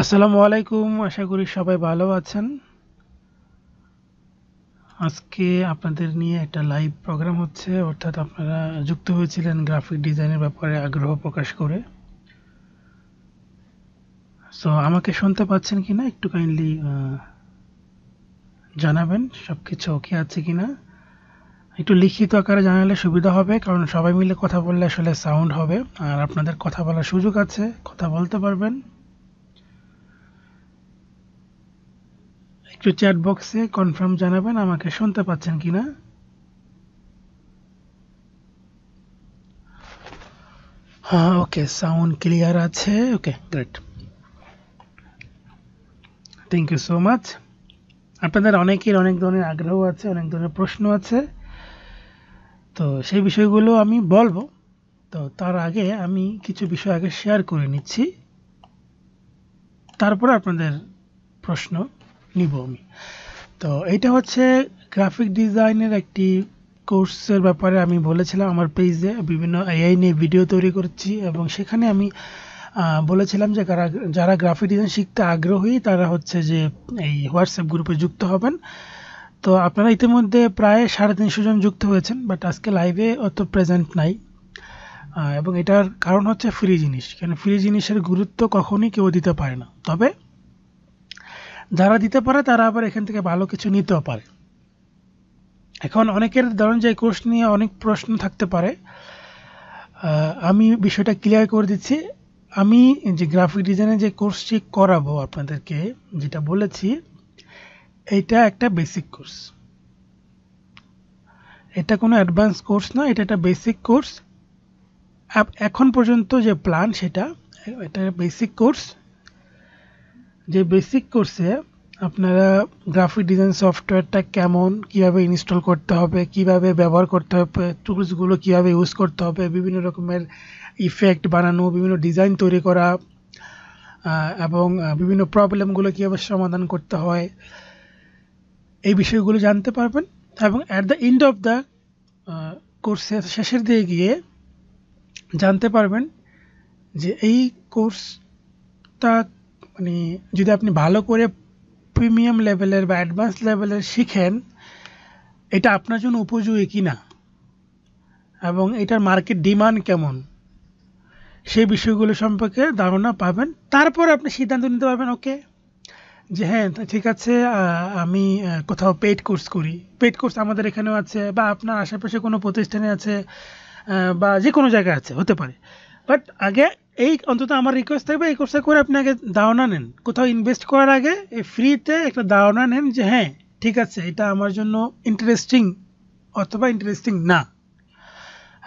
আসসালামু আলাইকুম, আশা করি সবাই ভালো আছেন। আজকে আপনাদের নিয়ে একটা লাইভ প্রোগ্রাম হচ্ছে, অর্থাৎ আপনারা যুক্ত হয়েছিলেন গ্রাফিক ডিজাইনের ব্যাপারে আগ্রহ প্রকাশ করে। সো আমাকে শুনতে পাচ্ছেন কিনা একটু কাইন্ডলি জানাবেন, সবকিছু ওকে আছে কিনা। একটু লিখিত আকারে জানালে সুবিধা হবে, কারণ সবাই মিলে কথা বললে আসলে সাউন্ড হবে, আর আপনাদের কথা বলার সুযোগ আছে, কথা বলতে পারবেন। একটু চ্যাট বক্সে কনফার্ম জানাবেন আমাকে শুনতে পাচ্ছেন কিনা। হ্যাঁ, ওকে, সাউন্ড ক্লিয়ার আছে। Okay, great, thank you so much. আপনাদের অনেকের অনেক ধরনের আগ্রহ আছে, অনেক ধরনের প্রশ্ন আছে, তো সেই বিষয়গুলো আমি বলবো। তো তার আগে আমি কিছু বিষয় আগে শেয়ার করে নিচ্ছি, তারপরে আপনাদের প্রশ্ন নিব আমি। তো এইটা হচ্ছে গ্রাফিক ডিজাইনের একটি কোর্সের ব্যাপারে আমি বলেছিলাম আমার পেজে বিভিন্ন এআই নিয়ে ভিডিও তৈরি করছি, এবং সেখানে আমি বলেছিলাম যে যারা গ্রাফিক ডিজাইন শিখতে আগ্রহী তারা হচ্ছে যে এই হোয়াটসঅ্যাপ গ্রুপে যুক্ত হবেন। তো আপনারা ইতিমধ্যে প্রায় 350 জন যুক্ত হয়েছেন, বাট আজকে লাইভে অত প্রেজেন্ট নাই। এবং এটার কারণ হচ্ছে ফ্রি জিনিস, কেন ফ্রি জিনিসের গুরুত্ব কখনই কেউ দিতে পারে না, তবে যারা দিতে পারে তারা আবার এখান থেকে ভালো কিছু নিতেও পারে। এখন অনেকের ধরেন যে কোর্স নিয়ে অনেক প্রশ্ন থাকতে পারে, আমি বিষয়টা ক্লিয়ার করে দিচ্ছি। আমি যে গ্রাফিক ডিজাইনের যে কোর্সটি করাবো আপনাদেরকে, যেটা বলেছি, এইটা একটা বেসিক কোর্স, এটা কোনো অ্যাডভান্স কোর্স না, এটা একটা বেসিক কোর্স। এখন পর্যন্ত যে প্ল্যান সেটা, এটা বেসিক কোর্স। যে বেসিক কোর্সে আপনারা গ্রাফিক ডিজাইন সফটওয়্যারটা কেমন, কিভাবে ইনস্টল করতে হবে, কিভাবে ব্যবহার করতে হবে, টুলসগুলো কিভাবে ইউজ করতে হবে, বিভিন্ন রকমের ইফেক্ট বানানো, বিভিন্ন ডিজাইন তৈরি করা, এবং বিভিন্ন প্রবলেমগুলো কীভাবে সমাধান করতে হয়, এই বিষয়গুলো জানতে পারবেন। এবং at the end of the কোর্সের শেষের দিকে গিয়ে জানতে পারবেন যে এই কোর্সটা মানে যদি আপনি ভালো করে প্রিমিয়াম লেভেলের বা অ্যাডভান্স লেভেলের শিখেন, এটা আপনার জন্য উপযোগী কিনা এবং এটার মার্কেট ডিমান্ড কেমন, সেই বিষয়গুলো সম্পর্কে ধারণা পাবেন। তারপর আপনি সিদ্ধান্ত নিতে পারবেন, ওকে, যে হ্যাঁ ঠিক আছে, আমি কোথাও পেইড কোর্স করি। পেইড কোর্স আমাদের এখানেও আছে, বা আপনার আশেপাশে কোনো প্রতিষ্ঠানে আছে, বা যে কোনো জায়গায় আছে, হতে পারে। বাট আগে এই অন্তত আমার রিকোয়েস্ট থাকবে, এই কোর্সটা করে আপনি আগে ধারণা নেন, কোথাও ইনভেস্ট করার আগে এই ফ্রিতে একটা ধারণা নেন যে হ্যাঁ ঠিক আছে, এটা আমার জন্য ইন্টারেস্টিং অথবা ইন্টারেস্টিং না।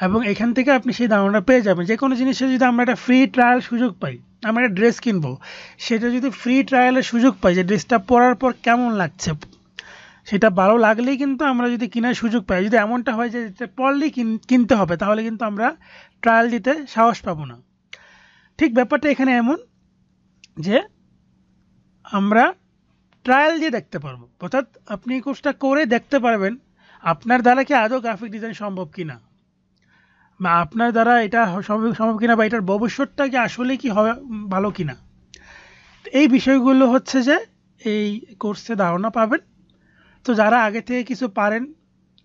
এবং এখান থেকে আপনি সেই ধারণা পেয়ে যাবেন। যে কোনো জিনিসের যদি আমরা একটা ফ্রি ট্রায়াল সুযোগ পাই, আমরা একটা ড্রেস কিনবো, সেটা যদি ফ্রি ট্রায়ালের সুযোগ পাই, যে ড্রেসটা পরার পর কেমন লাগছে, সেটা ভালো লাগলেই কিন্তু আমরা যদি কেনার সুযোগ পাই, যদি এমনটা হয় যে এটা পরলেই কিনতে হবে, তাহলে কিন্তু আমরা ট্রায়াল দিতে সাহস পাবো না। ঠিক ব্যাপারটা এখানে এমন যে আমরা ট্রায়াল দিয়ে দেখতে পারবো, অর্থাৎ আপনি এই কোর্সটা করে দেখতে পারবেন আপনার দ্বারা কি আদৌ গ্রাফিক ডিজাইন সম্ভব কিনা, বা আপনার দ্বারা এটা সম্ভব কিনা, বা এটার ভবিষ্যৎটা কি আসলে কি হবে ভালো কিনা। এই বিষয়গুলো হচ্ছে যে এই কোর্সে ধারণা পাবেন। তো যারা আগে থেকে কিছু পারেন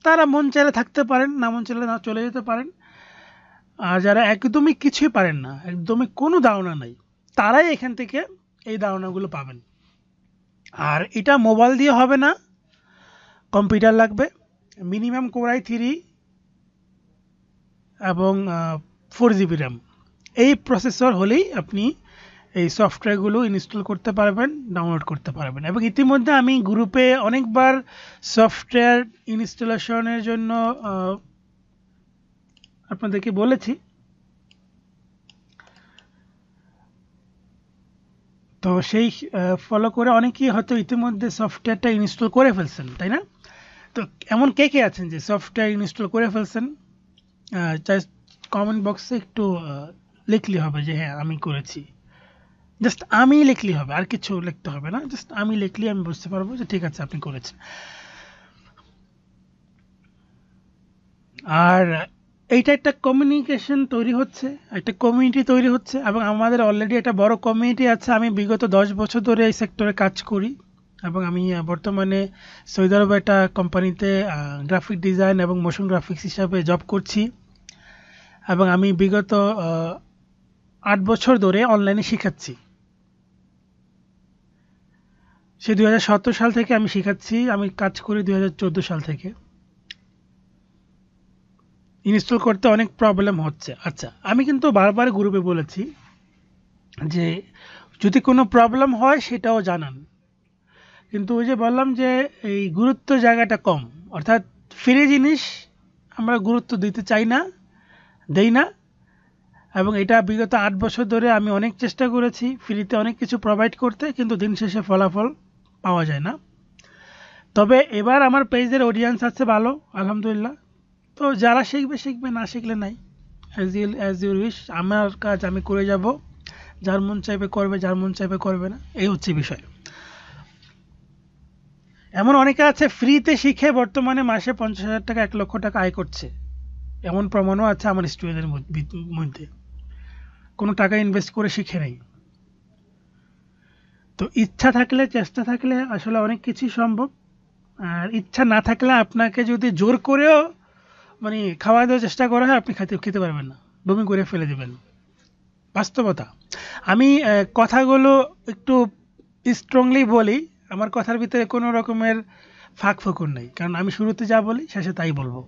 তারা মন চাইলে থাকতে পারেন, না মন চাইলে না চলে যেতে পারেন। আর যারা একদমই কিছুই পারেন না, একদমই কোনো ধারণা নাই, তারাই এখান থেকে এই ধারণাগুলো পাবেন। আর এটা মোবাইল দিয়ে হবে না, কম্পিউটার লাগবে, মিনিমাম কোর i3 এবং 4 GB র্যাম, এই প্রসেসর হলেই আপনি এই সফটওয়্যারগুলো ইনস্টল করতে পারবেন, ডাউনলোড করতে পারবেন। এবং ইতিমধ্যে আমি গ্রুপে অনেকবার সফটওয়্যার ইনস্টলেশনের জন্য আপনাদেরকে বলেছি। তো সেই ফলো করে অনেকেই হয়তো ইতিমধ্যে সফটওয়্যারটা ইনস্টল করে ফেলছেন, তাই না? তো এমন কে কে আছেন যে সফটওয়্যার ইনস্টল করে ফেলছেন? জাস্ট কমেন্ট বক্সে একটু লিখলে হবে যে হ্যাঁ আমি করেছি। জাস্ট আমি লিখলেই হবে, আর কিছু লিখতে হবে না, জাস্ট আমি লিখলেই আমি বুঝতে পারবো যে ঠিক আছে আপনি করেছেন। আর এইটা একটা কমিউনিকেশন তৈরি হচ্ছে, একটা কমিউনিটি তৈরি হচ্ছে, এবং আমাদের অলরেডি একটা বড় কমিউনিটি আছে। আমি বিগত 10 বছর ধরে এই সেক্টরে কাজ করি, এবং আমি বর্তমানে সৌদি আরবে একটা কোম্পানিতে গ্রাফিক ডিজাইন এবং মোশন গ্রাফিক্স হিসাবে জব করছি, এবং আমি বিগত 8 বছর ধরে অনলাইনে শেখাচ্ছি। সে 2017 সাল থেকে আমি শেখাচ্ছি, আমি কাজ করি 2014 সাল থেকে। ইনস্টল করতে অনেক প্রবলেম হচ্ছে। আচ্ছা, আমি কিন্তু বারবার গ্রুপে বলেছি যে যদি কোনো প্রবলেম হয় সেটাও জানান, কিন্তু ওই যে বললাম যে এই গুরুত্ব জায়গাটা কম, অর্থাৎ ফ্রি জিনিস আমরা গুরুত্ব দিতে চাই না, দেই না। এবং এটা বিগত 8 বছর ধরে আমি অনেক চেষ্টা করেছি ফ্রিতে অনেক কিছু প্রোভাইড করতে, কিন্তু দিন শেষে ফলাফল পাওয়া যায় না। তবে এবার আমার পেজের অডিয়েন্স আছে ভালো, আলহামদুলিল্লাহ। তো যারা শিখবে শিখবে, না শিখলে নাই, অ্যাজ ইউ উইশ। আমার কাজ আমি করে যাব, যার মন চাইবে করবে, যার মন চাইবে করবে না, এই হচ্ছে বিষয়। এমন অনেকে আছে ফ্রিতে শিখে বর্তমানে মাসে 50,000 টাকা 1 লক্ষ টাকা আয় করছে, এমন প্রমাণও আছে আমার স্টুডেন্টদের মধ্যে, কোনো টাকা ইনভেস্ট করে শিখে নেই। তো ইচ্ছা থাকলে, চেষ্টা থাকলে আসলে অনেক কিছুই সম্ভব। আর ইচ্ছা না থাকলে আপনাকে যদি জোর করেও মানে খাওয়া দেওয়ার চেষ্টা করা হয়, আপনি খেতে পারবেন না, বমি করে ফেলে দেবেন, বাস্তবতা। আমি কথাগুলো একটু স্ট্রংলি বলি, আমার কথার ভিতরে কোনো রকমের ফাঁক ফোকর নেই, কারণ আমি শুরুতে যা বলি শেষে তাই বলবো।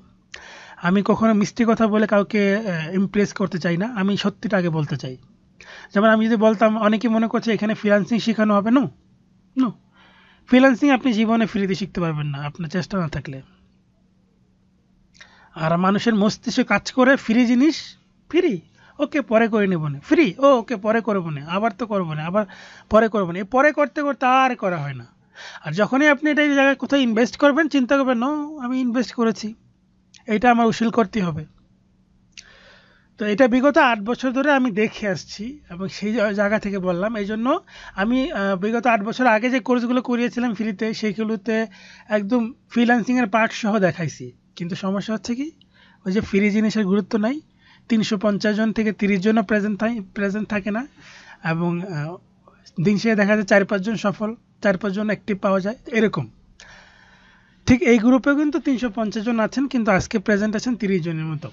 আমি কখনো মিষ্টি কথা বলে কাউকে ইমপ্রেস করতে চাই না, আমি সত্যিটা আগে বলতে চাই। যেমন আমি যদি বলতাম, অনেকে মনে করছে এখানে ফ্রিল্যান্সিং শেখানো হবে, নো নো, ফ্রিল্যান্সিং আপনি জীবনে ফ্রিতে শিখতে পারবেন না আপনার চেষ্টা না থাকলে। আর মানুষের মস্তিষ্ক কাজ করে ফ্রি জিনিস, ফ্রি ওকে পরে করে নেব না, ফ্রি ওকে পরে করবো না, আবার তো করবো না, আবার পরে করবো না, পরে করতে করতে আর করা হয় না। আর যখনই আপনি এটা এই জায়গায় কোথাও ইনভেস্ট করবেন, চিন্তা করবেন নো আমি ইনভেস্ট করেছি, এটা আমার উসুল করতে হবে। তো এটা বিগত 8 বছর ধরে আমি দেখে আসছি, এবং সেই জায়গা থেকে বললাম। এই জন্য আমি বিগত 8 বছর আগে যে কোর্সগুলো করিয়েছিলাম ফ্রিতে, সেইগুলোতে একদম ফ্রিল্যান্সিংয়ের পার্ট সহ দেখাইছি। কিন্তু সমস্যা হচ্ছে কি, ওই যে ফ্রি জিনিসের গুরুত্ব নাই, 350 জন থেকে 30 জনও প্রেজেন্ট থাকে না, এবং দিন শেষে দেখা যায় 4-5 জন সফল, 4-5 জন অ্যাক্টিভ পাওয়া যায়, এরকম। ঠিক এই গ্রুপেও কিন্তু 350 জন আছেন, কিন্তু আজকে প্রেজেন্ট আছেন 30 জনের মতো।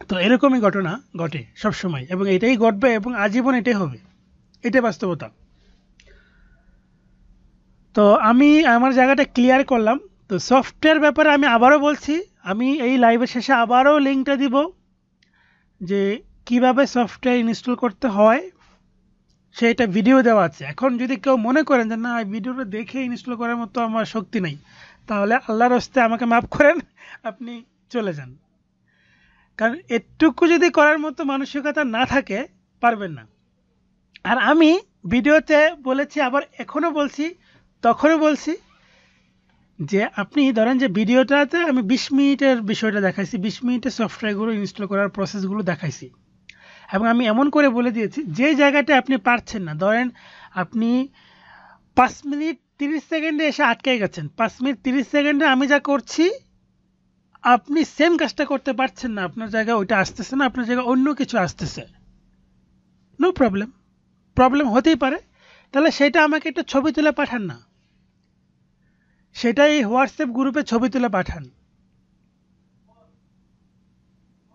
তো এরকমই ঘটনা ঘটে সবসময়, এবং এটাই ঘটবে, এবং আজীবন এটাই হবে, এটাই বাস্তবতা। তো আমি আমার জায়গাটা ক্লিয়ার করলাম। তো সফটওয়্যার ব্যাপারে আমি আবারও বলছি, আমি এই লাইভের শেষে আবারও লিঙ্কটা দিব যে কিভাবে সফটওয়্যার ইনস্টল করতে হয়, সেটা ভিডিও দেওয়া আছে। এখন যদি কেউ মনে করেন যে না এই ভিডিওটা দেখে ইনস্টল করার মতো আমার শক্তি নেই, তাহলে আল্লাহর হস্তে আমাকে মাফ করেন, আপনি চলে যান। কারণ এটুকু যদি করার মতো মানসিকতা না থাকে, পারবেন না। আর আমি ভিডিওতে বলেছি, আবার এখনও বলছি, তখনও বলছি যে আপনি ধরেন যে ভিডিওটাতে আমি 20 মিনিটের বিষয়টা দেখাইছি, 20 মিনিটে সফটওয়্যারগুলো ইনস্টল করার প্রসেসগুলো দেখাইছি, এবং আমি এমন করে বলে দিয়েছি যে জায়গাটা আপনি পারছেন না, ধরেন আপনি 5 মিনিট 30 সেকেন্ডে এসে আটকে গেছেন, 5 মিনিট 30 সেকেন্ডে আমি যা করছি আপনি সেম কাজটা করতে পারছেন না, আপনার জায়গায় ওইটা আসতেছে না, আপনার জায়গায় অন্য কিছু আসতেছে, নো প্রবলেম হতেই পারে। তাহলে সেটা আমাকে একটা ছবি তুলে পাঠান না, সেটাই হোয়াটসঅ্যাপ গ্রুপে ছবি তুলে পাঠান,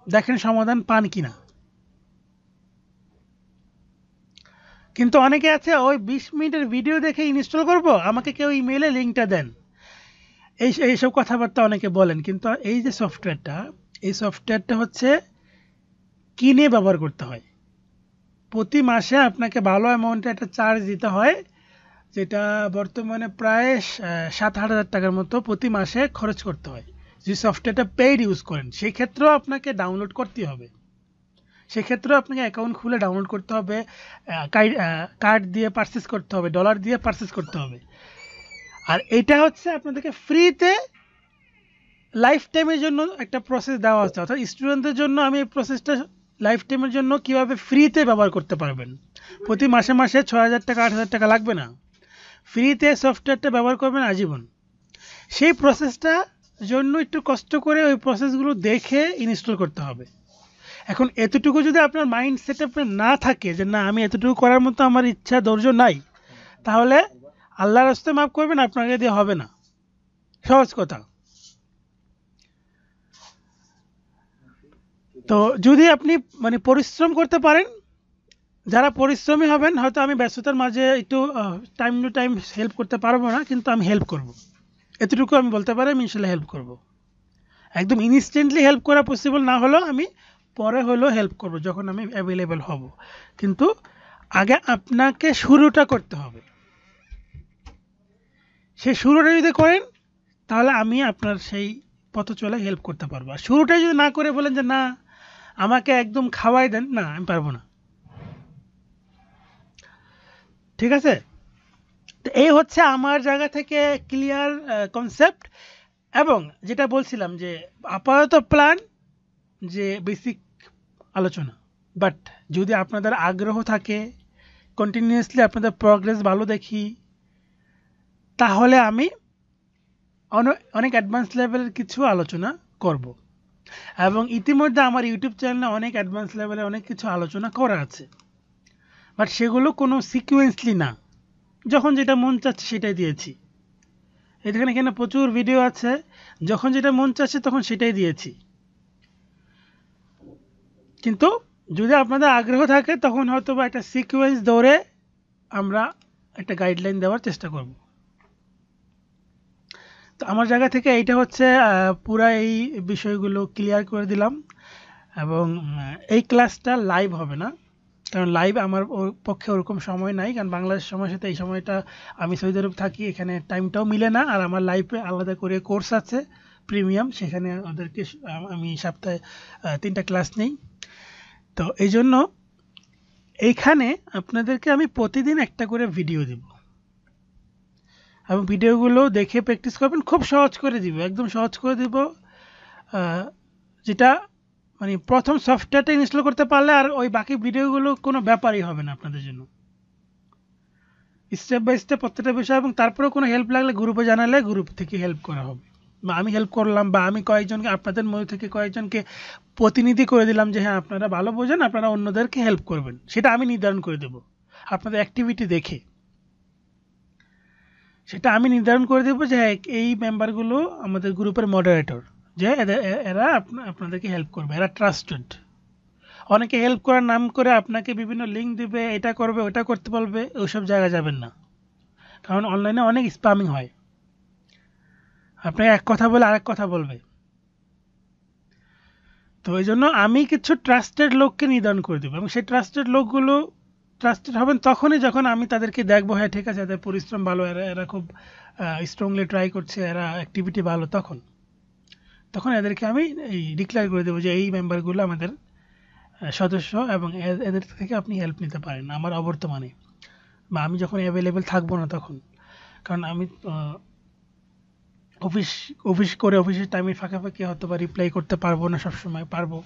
দেখেন সমাধান পান কিনা। কিন্তু অনেকে আছে ওই 20 মিনিটের ভিডিও দেখে ইনস্টল করব, আমাকে কেউ ইমেইলে লিঙ্কটা দেন, এইসব কথাবার্তা অনেকে বলেন। কিন্তু এই যে সফটওয়্যারটা, এই সফটওয়্যারটা হচ্ছে কিনে ব্যবহার করতে হয়। প্রতি মাসে আপনাকে ভালো অ্যামাউন্টে একটা চার্জ দিতে হয়, যেটা বর্তমানে প্রায় 7-8 হাজার টাকার মতো প্রতি মাসে খরচ করতে হয়। যদি সফটওয়্যারটা পেইড ইউজ করেন, সেই ক্ষেত্রেও আপনাকে ডাউনলোড করতে হবে, সেক্ষেত্রেও আপনাকে অ্যাকাউন্ট খুলে ডাউনলোড করতে হবে, কার্ড দিয়ে পারচেস করতে হবে, ডলার দিয়ে পারচেস করতে হবে। আর এটা হচ্ছে আপনাদেরকে ফ্রিতে লাইফ টাইমের জন্য একটা প্রসেস দেওয়া হচ্ছে, অর্থাৎ স্টুডেন্টদের জন্য আমি এই প্রসেসটা লাইফ টাইমের জন্য কিভাবে ফ্রিতে ব্যবহার করতে পারবেন। প্রতি মাসে 6,000 টাকা 8,000 টাকা লাগবে না, ফ্রিতে সফটওয়্যারটা ব্যবহার করবেন আজীবন। সেই প্রসেসটা জন্য একটু কষ্ট করে ওই প্রসেসগুলো দেখে ইনস্টল করতে হবে। এখন এতটুকু যদি আপনার মাইন্ড সেট আপে না থাকে যে না আমি এতটুকু করার মতো আমার ইচ্ছা ধৈর্য নাই, তাহলে আল্লাহর রাস্তায় মাফ করবেন, আপনাকে দিয়ে হবে না। সহজ কথা। তো যদি আপনি মানে পরিশ্রম করতে পারেন, যারা পরিশ্রমী হবেন, হয়তো আমি ব্যস্ততার মাঝে একটু টাইম টু টাইম হেল্প করতে পারবো না, কিন্তু আমি হেল্প করব, এতটুকু আমি বলতে পারি, আমি ইনশাল্লাহ হেল্প করব। একদম ইনস্ট্যান্টলি হেল্প করা পসিবল না হলেও আমি পরে হলেও হেল্প করব যখন আমি অ্যাভেলেবেল হব, কিন্তু আগে আপনাকে শুরুটা করতে হবে। সেই শুরুটা যদি করেন তাহলে আমি আপনার সেই পথ চলে হেল্প করতে পারবো। আর শুরুটাই যদি না করে বলেন যে না আমাকে একদম খাওয়াই দেন, না আমি পারবো না। ঠিক আছে, তো এই হচ্ছে আমার জায়গা থেকে ক্লিয়ার কনসেপ্ট। এবং যেটা বলছিলাম যে আপাতত প্ল্যান যে বেসিক আলোচনা, বাট যদি আপনাদের আগ্রহ থাকে, কন্টিনিউয়াসলি আপনাদের প্রগ্রেস ভালো দেখি, তাহলে আমি অনেক অ্যাডভান্স লেভেলের কিছু আলোচনা করব। এবং ইতিমধ্যে আমার ইউটিউব চ্যানেলে অনেক অ্যাডভান্স লেভেলে অনেক কিছু আলোচনা করা আছে, বাট সেগুলো কোনো সিকুয়েন্সলি না, যখন যেটা মন চাচ্ছে সেটাই দিয়েছি। এখানে প্রচুর ভিডিও আছে, যখন যেটা মন চাচ্ছে তখন সেটাই দিয়েছি। কিন্তু যদি আপনাদের আগ্রহ থাকে তখন হয়তো বা একটা সিকোয়েন্স ধরে আমরা একটা গাইডলাইন দেওয়ার চেষ্টা করব। তো আমার জায়গা থেকে এইটা হচ্ছে পুরা এই বিষয়গুলো ক্লিয়ার করে দিলাম। এবং এই ক্লাসটা লাইভ হবে না, কারণ লাইভ আমার পক্ষে ওরকম সময় নাই, কারণ বাংলাদেশ সময়ের সাথে এই সময়টা আমি সৌদি আরব থাকি, এখানে টাইমটাও মিলে না। আর আমার লাইভে আলাদা করে কোর্স আছে প্রিমিয়াম, সেখানে ওদেরকে আমি সপ্তাহে 3টা ক্লাস নেই। তো এই জন্য এইখানে আপনাদেরকে আমি প্রতিদিন একটা করে ভিডিও দেব, এবং ভিডিওগুলো দেখে প্র্যাকটিস করবেন। খুব সহজ করে দিব, একদম সহজ করে দিব, যেটা মানে প্রথম সফটওয়্যারটা ইনস্টল করতে পারলে আর ওই বাকি ভিডিওগুলো কোনো ব্যাপারই হবে না আপনাদের জন্য। স্টেপ বাই স্টেপ প্রত্যেকটা বিষয়, এবং তারপরেও কোনো হেল্প লাগলে গ্রুপে জানালে গ্রুপ থেকে হেল্প করা হবে, বা আমি হেল্প করলাম, বা আমি কয়েকজনকে আপনাদের মধ্যে থেকে কয়েকজনকে প্রতিনিধি করে দিলাম যে হ্যাঁ আপনারা ভালো বোঝেন, আপনারা অন্যদেরকে হেল্প করবেন, সেটা আমি নির্ধারণ করে দেব আপনাদের অ্যাক্টিভিটি দেখে। সেটা আমি নির্ধারণ করে দেবো যে হ্যাঁ এই মেম্বারগুলো আমাদের গ্রুপের মডারেটর, যে এরা আপনাদেরকে হেল্প করবে, এরা ট্রাস্টেড। অনেকে হেল্প করার নাম করে আপনাকে বিভিন্ন লিঙ্ক দিবে, এটা করবে ওটা করতে বলবে, ওইসব জায়গায় যাবেন না, কারণ অনলাইনে অনেক স্প্যামিং হয়, আপনাকে এক কথা বলে আরেক কথা বলবে। তো এই জন্য আমি কিছু ট্রাস্টেড লোককে নির্ধারণ করে দেবো, এবং সেই ট্রাস্টেড লোকগুলো ট্রাস্টেড হবেন তখনই যখন আমি তাদেরকে দেখবো হ্যাঁ ঠিক আছে এদের পরিশ্রম ভালো, এরা এরা খুব স্ট্রংলি ট্রাই করছে, এরা অ্যাক্টিভিটি ভালো, তখন তখন এদেরকে আমি এই ডিক্লেয়ার করে দেবো যে এই মেম্বারগুলো আমাদের সদস্য, এবং এদের থেকে আপনি হেল্প নিতে পারেন আমার অবর্তমানে, বা আমি যখন অ্যাভেলেবেল থাকবো না তখন। কারণ আমি অফিস অফিস করে অফিসের টাইমে ফাঁকে হয়তো বা রিপ্লাই করতে পারবো না, সবসময় পারবো,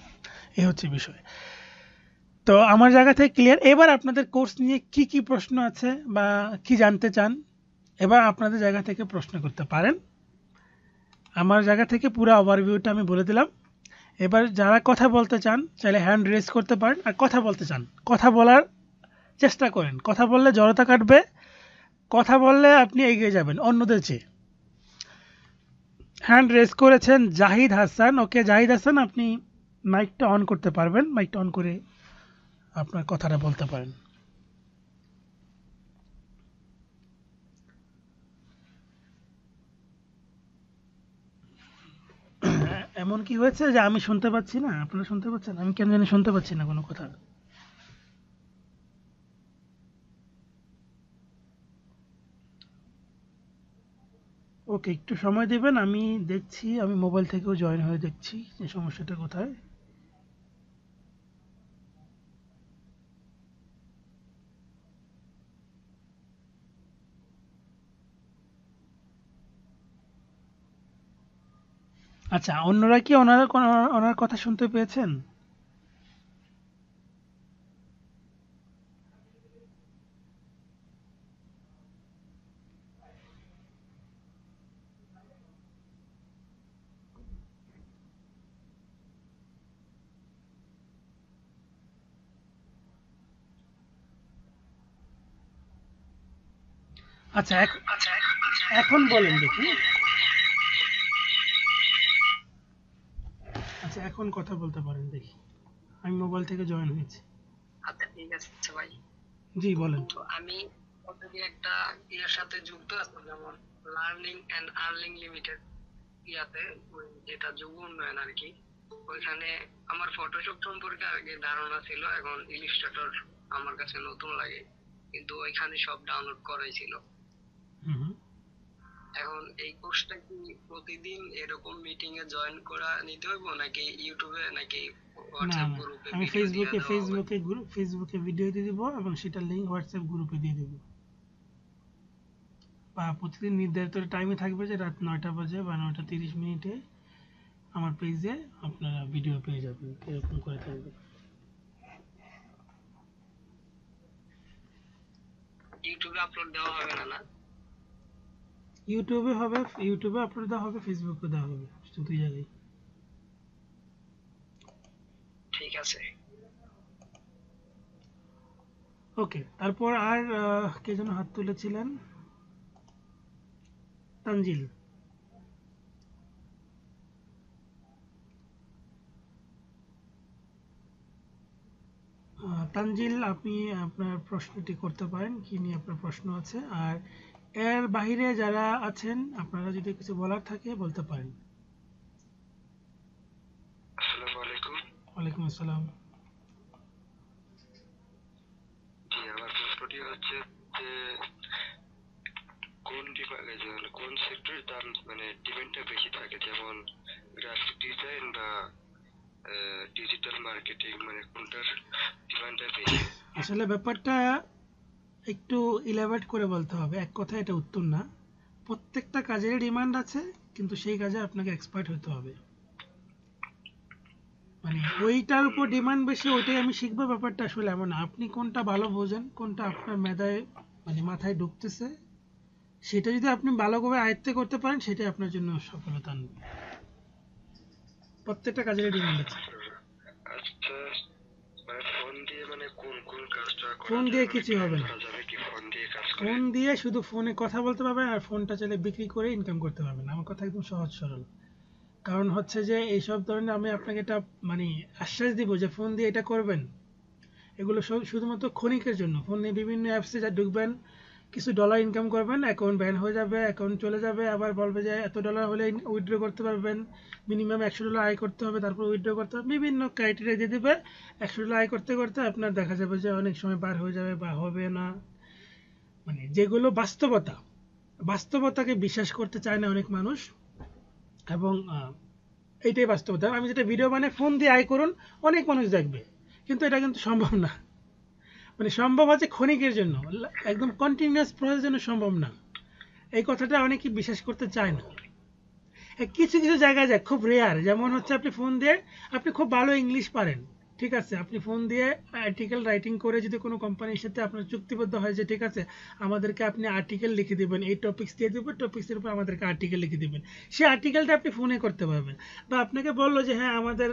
এই হচ্ছে বিষয়। তো আমার জায়গা থেকে ক্লিয়ার। এবার আপনাদের কোর্স নিয়ে কি কি প্রশ্ন আছে বা কি জানতে চান, এবার আপনাদের জায়গা থেকে প্রশ্ন করতে পারেন। আমার জায়গা থেকে পুরো ওভারভিউটা আমি বলে দিলাম। এবার যারা কথা বলতে চান চাইলে হ্যান্ড রেজ করতে পারেন, আর কথা বলতে চান কথা বলার চেষ্টা করেন, কথা বললে জড়তা কাটবে, কথা বললে আপনি এগিয়ে যাবেন অন্যদের চেয়ে। হ্যান্ড রেজ করেছেন জাহিদ হাসান, ওকে জাহিদ হাসান আপনি মাইকটা অন করতে পারবেন, মাইকটা অন করে আপনার কথাটা বলতে পারেন। এমন কি হয়েছে যে আমি শুনতে পাচ্ছি না, আপনারা শুনতে পাচ্ছেন? আমি কেন জানি শুনতে পাচ্ছি না কোনো কথা। ওকে, একটু সময় দেবেন, আমি দেখছি, আমি মোবাইল থেকেও জয়েন হয়ে দেখছি যে সমস্যাটা কোথায়। আচ্ছা, অন্যরা কি ওনার কথা শুনতে পেয়েছেন? আচ্ছা এখন বলেন দেখি। আচ্ছা এখন কথা বলতে পারেন দেখি, আমি মোবাইল থেকে জয়েন হয়েছি। আচ্ছা ঠিক আছে ভাই। জি বলেন। তো আমি অলরেডি একটা ইয়ার সাথে যুক্ত আছি, যেমন লার্নিং এন্ড আর্নিং লিমিটেড ইয়াতে, যেটা যুব উন্নয়ন আর কি। ওইখানে আমার ফটোশপ সম্পর্কে আগে ধারণা ছিল, এখন ইলিস্ট্রেটর আমার কাছে নতুন লাগে, কিন্তু ওইখানে সব ডাউনলোড করাই ছিল। এখন এই কোর্সটা কি প্রতিদিন এরকম মিটিং এ জয়েন করা নিতে হইব, নাকি ইউটিউবে নাকি না হোয়াটসঅ্যাপ না, গ্রুপে আমি ভিডিও দিয়ে দেওয়া হবে? ফেসবুকে ভিডিও দিয়ে দেবো এবং সেটা লিঙ্ক হোয়াটসঅ্যাপ গ্রুপে দিয়ে দেবো। বা প্রতিদিন নির্ধারিত টাইমে থাকবে যে রাত 9টা বাজে বা 9টা 30 মিনিটে আমার পেজে আপনারা ভিডিও পেয়ে যাবেন, এরকম করে থাকবে। ইউটিউবে আপলোড দেওয়া হবে না? ইউটিউবে হবে, ইউটিউবে আপলোড দেওয়া হবে, ফেসবুকে দেওয়া হবে, দুই জায়গায়। ঠিক আছে। ওকে, তারপর আর কে যেন হাত তুলেছিলেন? তানজিল। তানজিল, আপনি আপনার প্রশ্নটি করতে পারেন, কি নিয়ে আপনার প্রশ্ন আছে। আর এর বাইরে যারা আছেন আপনারা যদি কিছু বলার থাকে বলতে পারেন। আসসালামু আলাইকুম। ওয়ালাইকুম আসসালাম। জি, আমার প্রশ্নটি হচ্ছে যে কোন সেক্টরের দাম মানে ডিমান্ডটা বেশি থাকে, যেমন গ্রাফিক ডিজাইন বা ডিজিটাল মার্কেটিং, মানে কোনটার ডিমান্ডটা বেশি? আসলে ব্যাপারটা একটু ইলাবোরেট করে বলতে হবে, এক কথায় এটা উত্তর না। প্রত্যেকটা কাজের ডিমান্ড আছে, কিন্তু সেই কাজে আপনাকে এক্সপার্ট হতে হবে। মানে ওইটার উপর ডিমান্ড বেশি, ওইটাই আমি শিখবো, ব্যাপারটা আসলে এমন না। আপনি কোনটা ভালো বোঝেন, কোনটা আপনার মেধায় মানে মাথায় ঢুকতেছে, সেটা যদি আপনি ভালোভাবে আয়ত্তে করতে পারেন, সেটাই আপনার জন্য সফলতা আনবে। প্রত্যেকটা কাজের ডিমান্ড আছে। আচ্ছা, মানে ফোন দিয়ে মানে কোন কোন কাজটা করা ফোন যায়, দিয়ে মানে কিছুই হবে ক্লায়েন্ট না। ধরা যাবে কি ফোন দিয়ে কাজ করে? ফোন দিয়ে শুধু ফোনে কথা বলতে পারবেন, আর ফোনটা চাইলে বিক্রি করে ইনকাম করতে পারবেন। আমার কথা একদম সহজ সরল। কারণ হচ্ছে যে এইসব ধরনের আমি আপনাকে এটা মানে আশ্বাস দিব যে ফোন দিয়ে এটা করবেন, এগুলো সব শুধুমাত্র ক্ষণিকের জন্য। ফোনে বিভিন্ন অ্যাপসে যা ঢুকবেন, কিছু ডলার ইনকাম করবেন, অ্যাকাউন্ট ব্যান হয়ে যাবে, অ্যাকাউন্ট চলে যাবে, আবার বলবে যে এত ডলার হলে উইথড্র করতে পারবেন, মিনিমাম 100 ডলার আয় করতে হবে, তারপর উইথড্র করতে হবে, বিভিন্ন ক্রাইটেরিয়া দিয়ে দেবে। 100 ডলার আয় করতে করতে আপনার দেখা যাবে যে অনেক সময় পার হয়ে যাবে বা হবে না। মানে যেগুলো বাস্তবতা, বাস্তবতাকে বিশ্বাস করতে চায় না অনেক মানুষ, এবং এইটাই বাস্তবতা। আমি যেটা ভিডিও বানাই ফোন দিয়ে আয় করুন, অনেক মানুষ দেখবে, কিন্তু এটা কিন্তু সম্ভব না। মানে সম্ভব আছে ক্ষণিকের জন্য, একদম কন্টিনিউয়াস প্রসেসের জন্য সম্ভব না। এই কথাটা অনেকেই বিশ্বাস করতে চায় না। কিছু কিছু জায়গায় যায়, খুব রেয়ার। যেমন হচ্ছে আপনি ফোন দিয়ে, আপনি খুব ভালো ইংলিশ পারেন, ঠিক আছে, আপনি ফোন দিয়ে আর্টিকেল রাইটিং করে যদি কোনো কোম্পানির সাথে আপনার চুক্তিবদ্ধ হয় যে ঠিক আছে আমাদেরকে আপনি আর্টিকেল লিখে দেবেন, এই টপিক্স দিয়ে দেবো, টপিক্সের উপর আমাদেরকে আর্টিকেল লিখে দেবেন, সেই আর্টিকেলটা আপনি ফোনে করতে পারবেন। বা আপনাকে বললো যে হ্যাঁ আমাদের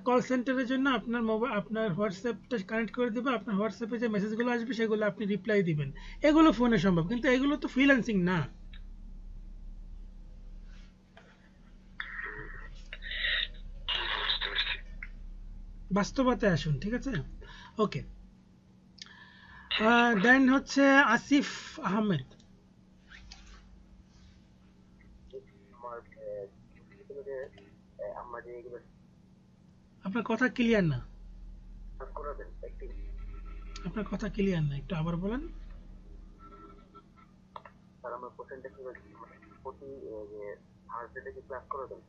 কল সেন্টারের জন্য আপনার মোবাইল, আপনার হোয়াটসঅ্যাপটা কানেক্ট করে দেবে, আপনার হোয়াটসঅ্যাপে যে মেসেজগুলো আসবে সেগুলো আপনি রিপ্লাই দিবেন। এগুলো ফোনে সম্ভব, কিন্তু এগুলো তো ফ্রিল্যান্সিং না। বুঝতে পারছি। বাস্তবতায় আসুন, ঠিক আছে। ওকে, দেন হচ্ছে আসিফ আহমেদ। আমার আমার যে এগুলো আপনার কথা ক্লিয়ার না, কাজ করাবেন একটু, আপনার কথা ক্লিয়ার না, একটু আবার বলেন। স্যার আমার কোশ্চেনটা কি বলছি, মানে প্রতি যে থার্সডে কি ক্লাস করাবেন?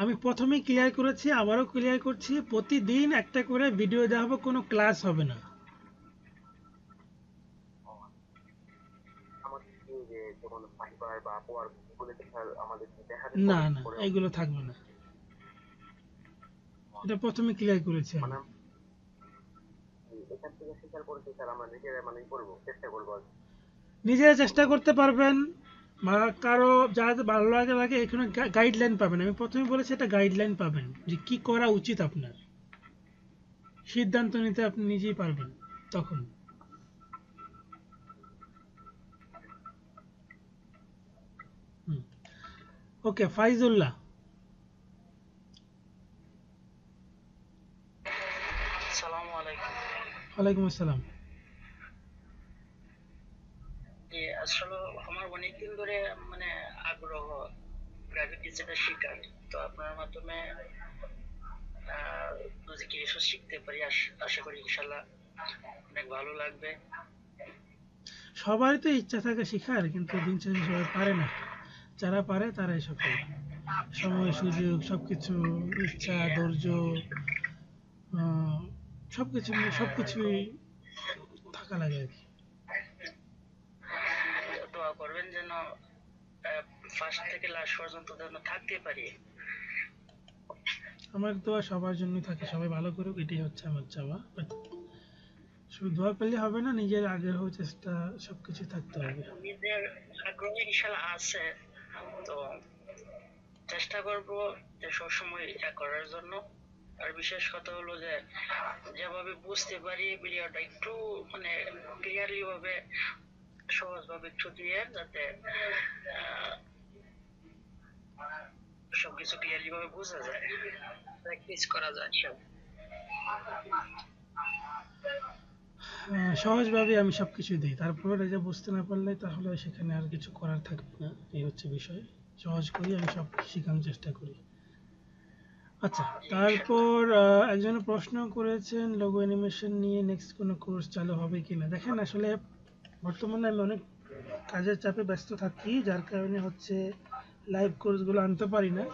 আমি প্রথমেই ক্লিয়ার করেছি, আবারও ক্লিয়ার করছি, প্রতিদিন একটা করে ভিডিও দেওয়া হবে, কোনো ক্লাস হবে না। আমাদের কি যে যেমন ফাইবার বা আপওয়ার্ক এগুলোতে স্যার আমাদের দেখাতে না পড়ে না, পড়ে এইগুলো থাকবে না, এটা প্রথমে ক্লিয়ার করেছি আমি। মানে এখান থেকে শেখার পরে কি স্যার আমরা নিজেরা মানে করবো, চেষ্টা করবো আর কি? নিজেরা চেষ্টা করতে পারবেন, বা কারো যারা ভালো লাগে লাগে, এখানে গাইডলাইন পাবেন। আমি প্রথমে বলেছি এটা গাইডলাইন পাবেন যে কি করা উচিত আপনার, সিদ্ধান্ত নিতে আপনি নিজেই পারবেন তখন। ওকে, ফাইজুল্লাহ। আসসালামু আলাইকুম। ওয়ালাইকুম আসসালাম। আসলে আমার অনেকদিন ধরে মানে আগ্রহ গ্রাফিক ডিজাইনের শেখার। তো আপনার মাধ্যমে যদি কিছু শিখতে পারি আশা করি ইনশাল্লাহ অনেক ভালো লাগবে। সবারই তো ইচ্ছা থাকে শেখার, কিন্তু দিন শেষে সবাই পারে না। যারা পারে তারাই সফল। সময়, সুযোগ, সবকিছু, ইচ্ছা, ধৈর্য, আহ, সবকিছু সবকিছুই থাকা লাগে আর কি। দোয়া করবেন যেন ফার্স্ট থেকে লাস্ট পর্যন্ত যেন থাকতে পারি। আমার দোয়া সবার জন্যই থাকে, সবাই ভালো করুক, এটাই হচ্ছে আমার চাওয়া। বাট শুধু দোয়া পেলে হবে না, নিজের আগ্রহ, চেষ্টা সবকিছু থাকতে হবে। নিজের আগ্রহ ইনশাল্লাহ আছে, তো চেষ্টা করব যে সবসময় এটা করার জন্য। আর বিশেষ কথা হলো যে যেভাবে বুঝতে পারি ভিডিওটা একটু মানে ক্লিয়ারলি ভাবে সহজ ভাবে একটু দিয়ে যাতে আহ, সবকিছু ক্লিয়ারলি ভাবে বোঝা যায়, প্র্যাকটিস করা যায় সব। সহজভাবে আমি সবকিছু দিই, তারপর এটা বুঝতে না পারলে তাহলে সেখানে আর কিছু করার থাকবে না। এই হচ্ছে বিষয়। সহজ করি, আমি সব শেখানোর চেষ্টা করি। আচ্ছা, তারপর একজন প্রশ্ন করেছেন লোগো অ্যানিমেশন নিয়ে নেক্সট কোনো কোর্স চালু হবে কিনা। দেখেন, আসলে বর্তমানে আমি অনেক কাজের চাপে ব্যস্ত থাকি, যার কারণে হচ্ছে লাইভ কোর্সগুলো আনতে পারি না।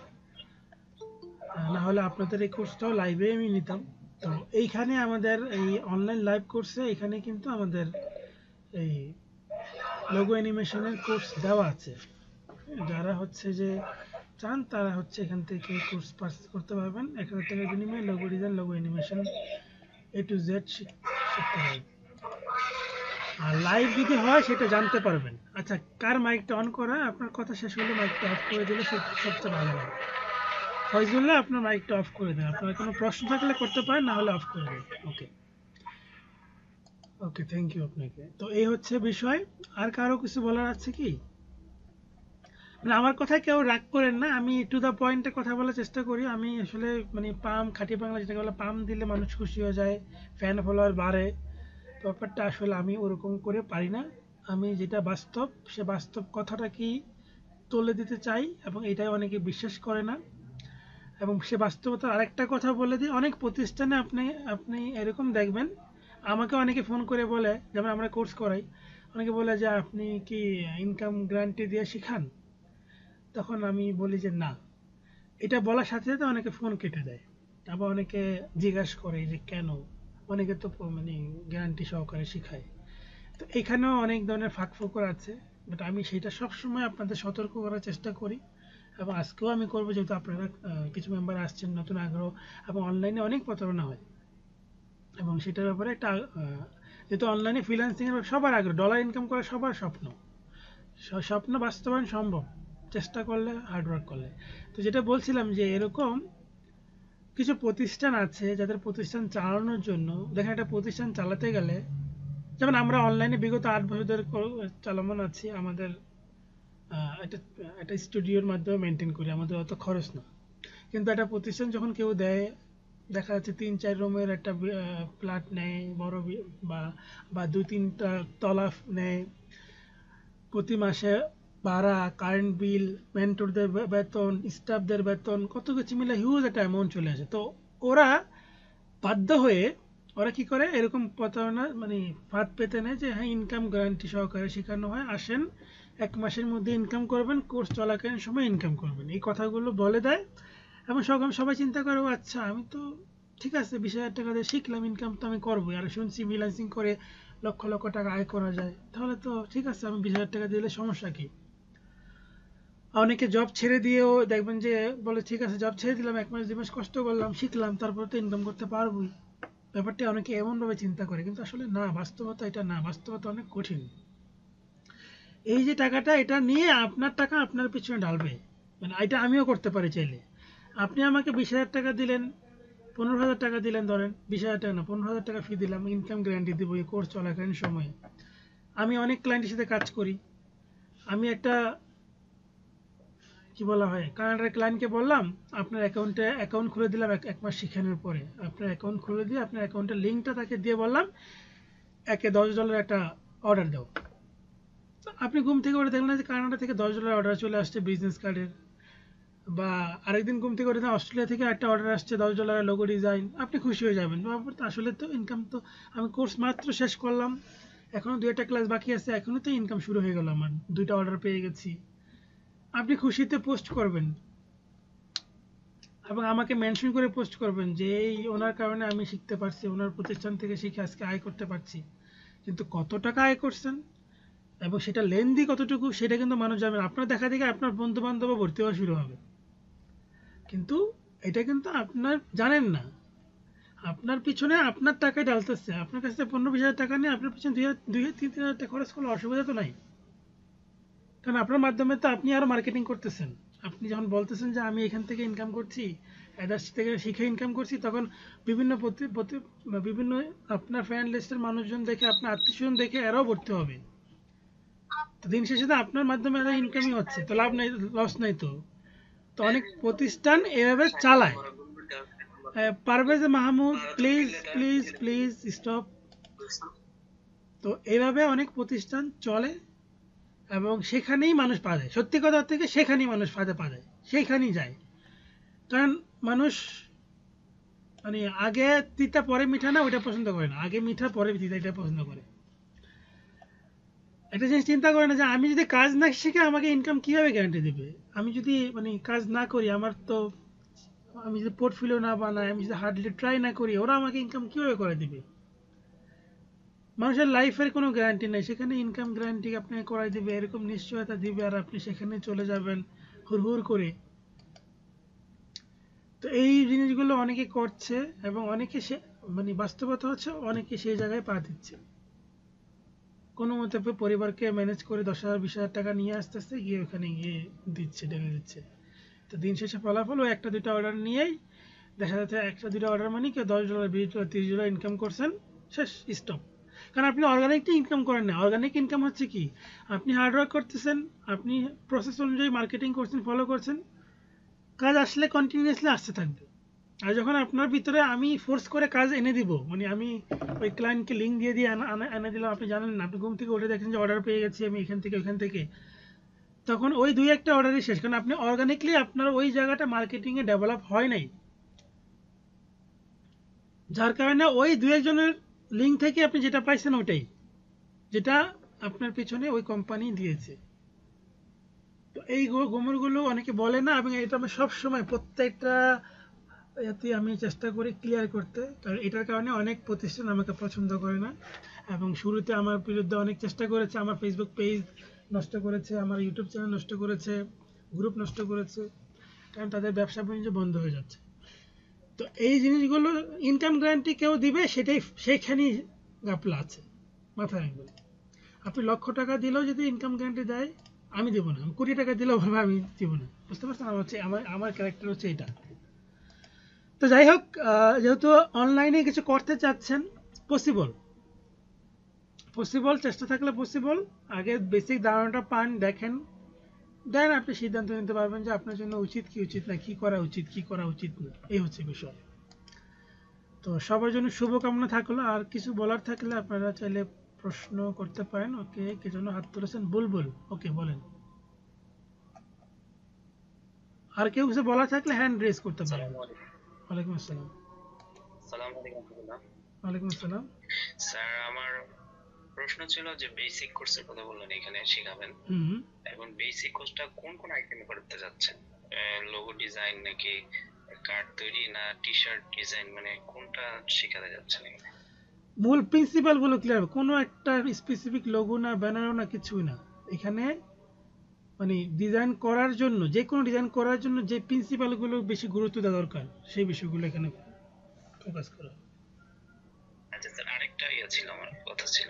না হলে আপনাদের এই কোর্সটাও লাইভে আমি নিতাম। তো এইখানে আমাদের এই অনলাইন লাইভ কোর্সে এখানে কিন্তু আমাদের এই লোগো অ্যানিমেশনের কোর্স দেওয়া আছে। যারা হচ্ছে যে চান তারা হচ্ছে এখান থেকে কোর্স পারচেজ করতে পারবেন। 1000 টাকার বিনিময়ে logo design, logo animation A to Z শিখতে পারবেন। আর লাইভ যদি হয় সেটা জানতে পারবেন। আচ্ছা, কার মাইকটা অন করা? আপনার কথা শেষ হলে মাইকটা অফ করে দিলে সবচেয়ে ভালো হয়। ফয়জুল্লাহ, আপনার মাইকটা অফ করে দেন। আপনার কোনো প্রশ্ন থাকলে করতে পারেন, না হলে অফ করে দেন। ওকে, ওকে, থ্যাংক ইউ আপনাকে। তো এই হচ্ছে বিষয়। আর কারো কিছু বলার আছে কি? মানে আমার কথায় কেউ রাগ করেন না, আমি টু দা পয়েন্টে কথা বলার চেষ্টা করি। আমি আসলে মানে পাম, খাঁটি বাংলা যেটাকে বলে, পাম দিলে মানুষ খুশি হয়ে যায়, ফ্যান ফলোয়ার বাড়ে। ব্যাপারটা আসলে আমি ওরকম করে পারি না। আমি যেটা বাস্তব, সে বাস্তব কথাটা কি তুলে দিতে চাই, এবং এটাই অনেকে বিশ্বাস করে না। এবং সে বাস্তবতার আরেকটা কথা বলে দিই, অনেক প্রতিষ্ঠানে আপনি আপনি এরকম দেখবেন, আমাকে অনেকে ফোন করে বলে, যেমন আমরা কোর্স করাই, অনেকে বলে যে আপনি কি ইনকাম গ্যারান্টি দিয়ে শিখান? তখন আমি বলি যে না। এটা বলার সাথে সাথে অনেকে ফোন কেটে দেয়। আবার অনেকে জিজ্ঞাসা করে যে কেন? অনেকে তো মানে গ্যারান্টি সহকারে শিখায়। তো এখানেও অনেক ধরনের ফাঁক ফোকর আছে। বাট আমি সেটা সবসময় আপনাদের সতর্ক করার চেষ্টা করি, এবং আজকেও আমি করবো, যেহেতু আপনারা কিছু মেম্বার আসছেন নতুন আগ্রহ, এবং অনলাইনে অনেক প্রতারণা হয়। এবং সেটার ব্যাপারে একটা যেহেতু অনলাইনে ফ্রিল্যান্সিং এর সবার আগ্রহ, ডলার ইনকাম করা সবার স্বপ্ন। স্বপ্ন বাস্তবায়ন সম্ভব, চেষ্টা করলে, হার্ডওয়ার্ক করলে। তো যেটা বলছিলাম যে এরকম কিছু প্রতিষ্ঠান আছে যাদের প্রতিষ্ঠান চালানোর জন্য, দেখেন, একটা প্রতিষ্ঠান চালাতে গেলে, যেমন আমরা অনলাইনে বিগত 8 বছর ধরে চালামান আছি। আমাদের একটা একটা স্টুডিওর মাধ্যমে মেনটেন করি, আমাদের অত খরচ না। কিন্তু একটা প্রতিষ্ঠান যখন কেউ দেয়, দেখা যাচ্ছে 3-4 রুমের একটা ফ্ল্যাট নেয়, বড় বা বা 2-3টা তলা নেয়। প্রতি মাসে ভাড়া, কারেন্ট বিল, মেন্টরদের বেতন, স্টাফদের বেতন, কত কিছু মিলে হিউজ একটা অ্যামাউন্ট চলে আসে। তো ওরা বাধ্য হয়ে ওরা কি করে, এরকম প্রতারণা মানে ফাঁদ পেতে নেয় যে হ্যাঁ, ইনকাম গ্যারান্টি সহকারে শেখানো হয়, আসেন 1 মাসের মধ্যে ইনকাম করবেন, কোর্স চলাকালীন সময় ইনকাম করবেন, এই কথাগুলো বলে দেয়। এবং সবাই চিন্তা করে, ও আচ্ছা, আমি তো ঠিক আছে, 20,000 টাকা দিয়ে শিখলাম, ইনকাম তো আমি করবোই। আর শুনছি ফ্রিল্যান্সিং করে লক্ষ লক্ষ টাকা আয় করা যায়, তাহলে তো ঠিক আছে, আমি 20,000 টাকা দিলে সমস্যা কি? অনেকে জব ছেড়ে দিয়েও দেখবেন যে বলে ঠিক আছে, জব ছেড়ে দিলাম, 1 মাস 2 মাস কষ্ট করলাম, শিখলাম, তারপর তো ইনকাম করতে পারবোই। ব্যাপারটা অনেকে এমনভাবে চিন্তা করে, কিন্তু আসলে না, বাস্তবতা এটা না, বাস্তবতা অনেক কঠিন। এই যে টাকাটা, এটা নিয়ে আপনার টাকা আপনার পিছনে ঢালবে। মানে এটা আমিও করতে পারি চাইলে। আপনি আমাকে 20,000 টাকা দিলেন, 15,000 টাকা দিলেন, ধরেন 20,000 টাকা না, 15,000 টাকা ফি দিলাম, ইনকাম গ্যারান্টি দিব এই কোর্স চলাকালীন সময়ে। আমি অনেক ক্লায়েন্টের সাথে কাজ করি। আমি একটা কি বলা হয়, কানাডার ক্লায়েন্টকে বললাম আপনার অ্যাকাউন্ট খুলে দিলাম এক মাস শিখানোর পরে, আপনার অ্যাকাউন্ট খুলে দিয়ে আপনার অ্যাকাউন্টের লিঙ্কটা তাকে দিয়ে বললাম একে $10 একটা অর্ডার দাও। আপনি ঘুম থেকে উঠে দেখলেন যে কানাডা থেকে $10 অর্ডার চলে আসছে বিজনেস কার্ডের, বা আরেকদিন ঘুম থেকে উঠে অস্ট্রেলিয়া থেকে একটা অর্ডার আসছে $10 লোগো ডিজাইন, আপনি খুশি হয়ে যাবেন। আসলে তো ইনকাম তো, আমি কোর্স মাত্র শেষ করলাম, এখনো 2টা ক্লাস বাকি আছে, এখনো তো ইনকাম শুরু হয়ে গেল, আমার 2টা অর্ডার পেয়ে গেছি। আপনি খুশিতে পোস্ট করবেন এবং আমাকে মেনশন করে পোস্ট করবেন যে এই ওনার কারণে আমি শিখতে পারছি, ওনার প্রতিষ্ঠান থেকে শিখে আজকে আয় করতে পারছি। কিন্তু কত টাকা আয় করছেন এবং সেটা লেনদি কতটুকু সেটা কিন্তু মানুষ জানে না। আপনার দেখা দেখে আপনার বন্ধু বান্ধব ভর্তি হওয়া শুরু হবে, কিন্তু এটা কিন্তু আপনার জানেন না। আপনার পিছনে আপনার টাকায় ঢালতেছে, আপনার কাছে 15-20 হাজার টাকা নিয়ে আপনার পিছনে 2-3 হাজার টাকা খরচ করলে অসুবিধা তো নাই, কারণ আপনার মাধ্যমে তো আপনি আরো মার্কেটিং করতেছেন। আপনি যখন বলতেছেন যে আমি এখান থেকে ইনকাম করছি, এদার্স থেকে শিখে ইনকাম করছি, তখন বিভিন্ন বিভিন্ন আপনার ফ্রেন্ড লিস্টের মানুষজন দেখে, আপনার আত্মীয়স্বজন দেখে এরাও ভর্তি হবে। তো দিন শেষে তো আপনার মাধ্যমে এরা ইনকামই হচ্ছে, তো লাভ নাই, লস নাই তো। তো অনেক প্রতিষ্ঠান এভাবে চালায়। Parvez Mahmud, please please please stop. তো এইভাবে অনেক প্রতিষ্ঠান চলে এবং সেখানেই মানুষ পা দেয়, সত্যি কথা থেকে সেখানেই মানুষ ফাঁদে পা দেয়, সেইখানেই যায়। কারণ মানুষ মানে আগে তিতা পরে মিঠা না, ওইটা পছন্দ করে না, আগে মিঠা পরে তিতা, এটা পছন্দ করে। একটা জিনিস চিন্তা করে না যে আমি যদি কাজ না শিখে আমাকে ইনকাম কিভাবে গ্যারান্টি দেবে। আমি যদি মানে কাজ না করি, আমার তো, আমি যদি পোর্টফোলিও না বানাই, আমি যদি হার্ডলি ট্রাই না করি, ওরা আমাকে ইনকাম কিভাবে করে দিবে। মানুষের লাইফের কোনো গ্যারান্টি নেই, সেখানে ইনকাম গ্যারান্টি আপনাকে করাই দিবে এরকম নিশ্চয়তা দিবে, আর আপনি সেখানে চলে যাবেন হুড় করে। তো এই জিনিসগুলো অনেকে করছে এবং অনেকে সে মানে বাস্তবতা হচ্ছে অনেকে সেই জায়গায় পা দিচ্ছে, কোনো মতে পরিবারকে ম্যানেজ করে 10,000-20,000 টাকা নিয়ে আসতেছে, গিয়ে ওখানে গিয়ে দিচ্ছে, ঢেলে দিচ্ছে। তো দিন শেষে ফলাফল ও 1-2টা অর্ডার নিয়েই দেখা যাচ্ছে, 1-2টা অর্ডার মানে কেউ $10, $20, $30 ইনকাম করছেন, শেষ, স্টপ। কারণ আপনি অর্গানিকটি ইনকাম করেন না। অর্গানিক ইনকাম হচ্ছে কি, আপনি হার্ডওয়ার্ক করতেছেন, আপনি প্রসেস অনুযায়ী মার্কেটিং করছেন, ফলো করছেন, কাজ আসলে কন্টিনিউয়াসলি আসতে থাকবে। আর যখন আপনার ভিতরে আমি ফোর্স করে কাজ এনে দিব, মানে আমি ওই ক্লায়েন্টকে লিঙ্ক দিয়ে দিয়ে এনে দিলাম, আপনি জানেন না, আপনি ঘুম থেকে উঠে দেখেন যে অর্ডার পেয়ে গেছি আমি এখান থেকে ওইখান থেকে, তখন ওই 2-1টা অর্ডারই শেষ, কারণ আপনি অর্গানিকলি আপনার ওই জায়গাটা মার্কেটিংয়ে ডেভেলপ হয় নাই, যার কারণে ওই 2-1 জনের লিঙ্ক থেকে আপনি যেটা পাইছেন ওটাই, যেটা আপনার পিছনে ওই কোম্পানি দিয়েছে। তো এই গোমরগুলো অনেকে বলে না, এবং এটা আমি সবসময় প্রত্যেকটা এতে আমি চেষ্টা করি ক্লিয়ার করতে, কারণ এটার কারণে অনেক প্রতিষ্ঠান আমাকে পছন্দ করে না, এবং শুরুতে আমার বিরুদ্ধে অনেক চেষ্টা করেছে, আমার ফেসবুক পেজ নষ্ট করেছে, আমার ইউটিউব চ্যানেল নষ্ট করেছে, গ্রুপ নষ্ট করেছে, কারণ তাদের ব্যবসা বাণিজ্য বন্ধ হয়ে যাচ্ছে। তো এই জিনিসগুলো ইনকাম গ্যারান্টি কেউ দিবে, সেটাই সেইখানেই গাপলা আছে, মাথায় রাখবেন। আপনি লক্ষ টাকা দিলেও যদি ইনকাম গ্যারান্টি দেয়, আমি দেবো না। আমি কোটি টাকা দিলেও ভাবে আমি দেবো না, বুঝতে পারছেন? আমার হচ্ছে আমার ক্যারেক্টার হচ্ছে এটা। তো যাই হোক, যেহেতু অনলাইনে কিছু করতে চাচ্ছেন, পসিবল, চেষ্টা থাকলে পসিবল। আগে বেসিক ধারণাটা পান, দেখেন, দেন আপনি সিদ্ধান্ত নিতে পারবেন যে আপনার জন্য উচিত কি উচিত না, কি করা উচিত কি করা উচিত না, এই হচ্ছে বিষয়। তো সবার জন্য শুভকামনা থাকলো। আর কিছু বলার থাকলে আপনারা চাইলে প্রশ্ন করতে পারেন। ওকে, কে জন্য হাত তুলেছেন? বুলবুল, ওকে বলেন। আর কেউ কিছু বলার থাকলে হ্যান্ড রেজ করতে পারেন। ওয়ালাইকুম আসসালাম। ওয়ালাইকুম আসসালাম। স্যার, আমার প্রশ্ন ছিল যে বেসিক কোর্সের কথা বললেন এখানে শেখাবেন, হুম, এখন বেসিক কোর্সটা কোন কোন আইটেম করতে যাচ্ছেন? লোগো ডিজাইন নাকি কার্ড তৈরি না টি-শার্ট ডিজাইন, মানে কোনটা শেখাতে যাচ্ছেন এখানে? মূল প্রিন্সিপাল গুলো ক্লিয়ার, কোনো একটা স্পেসিফিক লোগো না, ব্যানারও না, কিছুই না। এখানে মানে ডিজাইন করার জন্য, যে কোনো ডিজাইন করার জন্য যে প্রিন্সিপাল গুলো বেশি গুরুত্ব দেওয়া দরকার, সেই বিষয়গুলো এখানে ফোকাস করা। আচ্ছা স্যার, আরেকটা ছিল, আমার কথা ছিল,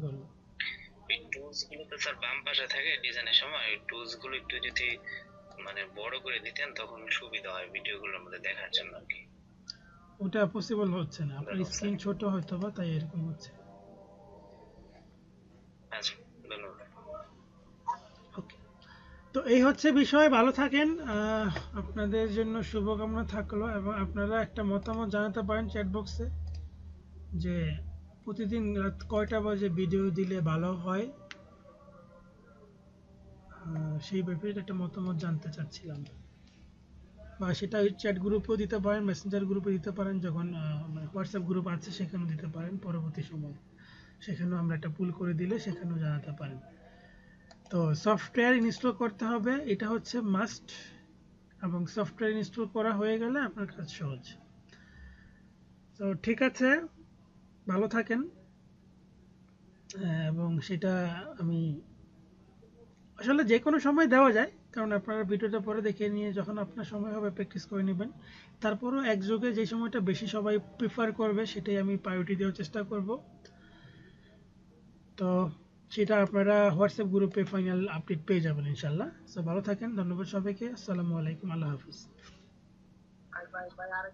বলো। ওই টুলস গুলো তো স্যার বাম পাশে থাকে ডিজাইনের সময়, ওই টুলস গুলো একটু যদি মানে বড় করে দিতেন তখন সুবিধা হয় ভিডিওগুলোর মধ্যে দেখার জন্য আর কি। ওটা পসিবল হচ্ছে না, আপনার স্ক্রিন ছোট হয়তো বা, তাই এরকম হচ্ছে। আচ্ছা, ধন্যবাদ। ওকে, তো এই হচ্ছে বিষয়, ভালো থাকেন, আপনাদের জন্য শুভকামনা থাকলো, এবং আপনারা একটা মতামত জানাতে পারেন চ্যাট বক্সে যে প্রতিদিন রাত কয়টা বাজে ভিডিও দিলে ভালো হয়, সেই ব্যাপারে একটা মতামত জানতে চাচ্ছিলাম। বা সেটা চ্যাট গ্রুপেও দিতে পারেন, মেসেঞ্জার গ্রুপে দিতে পারেন, যখন মানে হোয়াটসঅ্যাপ গ্রুপ আছে সেখানেও দিতে পারেন পরবর্তী সময়, সেখানেও আমরা একটা পুল করে দিলে সেখানেও জানাতে পারেন। তো সফটওয়্যার ইনস্টল করতে হবে, এটা হচ্ছে মাস্ট, এবং সফটওয়্যার ইনস্টল করা হয়ে গেলে আপনার কাজ সহজ। তো ঠিক আছে, ভালো থাকেন, এবং সেটা আমি আসলে যে কোনো সময় দেওয়া যায়, কারণ আপনারা ভিডিওটা পরে দেখে নিয়ে যখন আপনার সময় হবে প্র্যাকটিস করে নেবেন। তারপরও একযোগে যে সময়টা বেশি সবাই প্রিফার করবে সেটাই আমি প্রায়োরিটি দেওয়ার চেষ্টা করব। তো সেটা আপনারা হোয়াটসঅ্যাপ গ্রুপে ফাইনাল আপডেট পেয়ে যাবেন ইনশাল্লাহ। সো ভালো থাকেন, ধন্যবাদ সবাইকে, আসসালামু আলাইকুম, আল্লাহ হাফিজ। Bye bye bye. আর